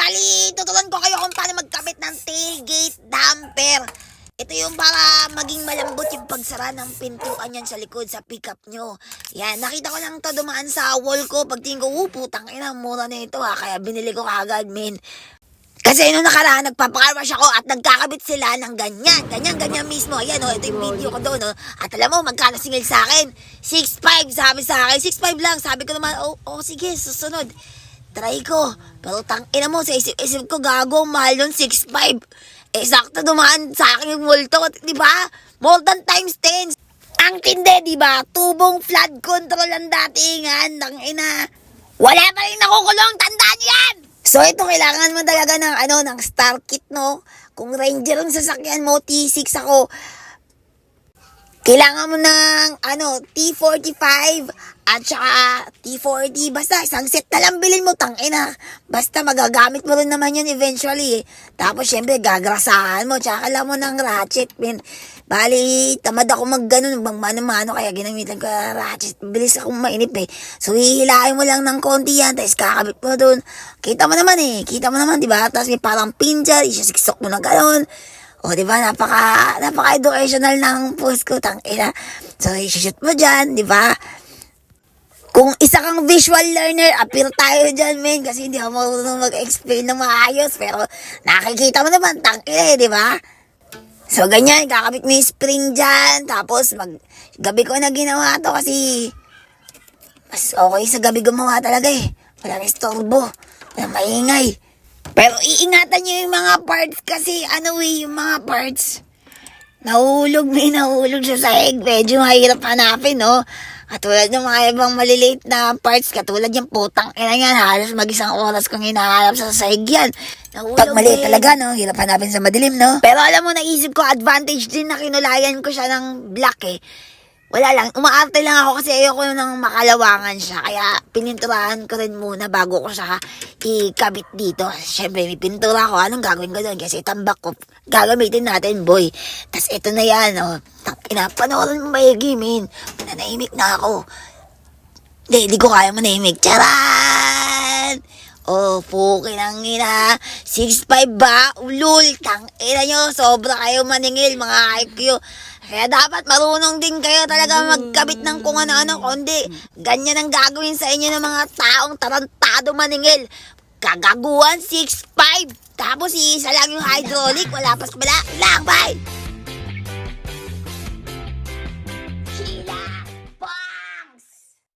Bali, tuturuan ko kayo kung paano magkabit ng tailgate damper. Ito yung para maging malambot yung pagsara ng pintuan yan sa likod, sa pickup nyo. Yan, nakita ko lang to dumaan sa wall ko. Pagtingin ko, putang ina, mura na ito ha. Kaya binili ko kagad, men. Kasi nung nakaraan, nagpapakarwash ako at nagkakabit sila ng ganyan. Ganyan mismo. Ayan o, ito yung video ko doon. At alam mo, magkano singil sa akin? 6.5 sabi sa akin. 6.5 lang. Sabi ko naman, sige, susunod. Try ko. Pero tangina mo, sa isip ko, gago, mahal yun, 6.5. Sakto dumaan sa akin yung multo, di ba? More than times 10. Ang tindi, di ba? Tubong flood control ang datingan. Tangina. Wala pa rin nakukulong, tandaan yan! So ito, kailangan mo talaga ng star kit, no? Kung Ranger ang sasakyan mo, T6 ako. Kailangan mo ng T45 at saka T40. Basta isang set na lang bilhin mo, tangina. Basta magagamit mo rin naman yun eventually. Tapos syempre gagrasahan mo, tsaka alam mo ng ratchet, men. Bali, tamad ako mag-ganon, bang mano-mano, kaya ginamitan ko ratchet. Bilis akong mainip eh. So hihilahin mo lang ng konti yan, tapos kakabit mo dun. Kita mo naman, di ba? Tapos may parang pin dyan, isasiksok mo na ganon. O, di ba? Napaka-educational ng post ko, tangina. So, i-shoot mo dyan, di ba? Kung isa kang visual learner, appear tayo dyan, men. Kasi hindi ako marunong mag-explain ng maayos. Pero, nakikita mo naman, tangina, di ba? So, ganyan, kakabit mo yung spring dyan. Tapos, gabi ko na ginawa to kasi mas okay sa gabi gumawa talaga eh. Walang istorbo, walang maingay. Pero iingatan nyo yung mga parts kasi yung mga parts nahulog siya sa sahig. Medyo mahirap hanapin, no? Katulad ng mga ibang maliliit na parts, katulad yung putang ina yan, halos mag-isang oras kong hinahanap sa sahig yan. Pag maliit talaga, no? Hirap hanapin sa madilim, no? Pero alam mo, naisip ko, advantage din na kinulayan ko siya ng black eh. Wala lang, umaarte lang ako kasi ayoko nang makalawangan siya. Kaya pininturahan ko rin muna bago ko siya ikabit dito. Siyempre may pintura ko, anong gagawin ko doon? Kasi tambak ko, gagamitin natin, boy. Tas ito na yan, panoorin mo maigi, men. Nanahimik na ako. Hindi ko kaya manahimik. Charan! Pukin ang ina. 6'5 ba? Ulul, tangina nyo. Sobra kayo maningil, mga IQ. Kaya dapat marunong din kayo talaga magkabit ng kung ano-ano. Kundi, ganyan ang gagawin sa inyo ng mga taong tarantado maningil. Kagaguhan, 6'5. Tapos isa lang yung hydraulic. Wala lang, bye!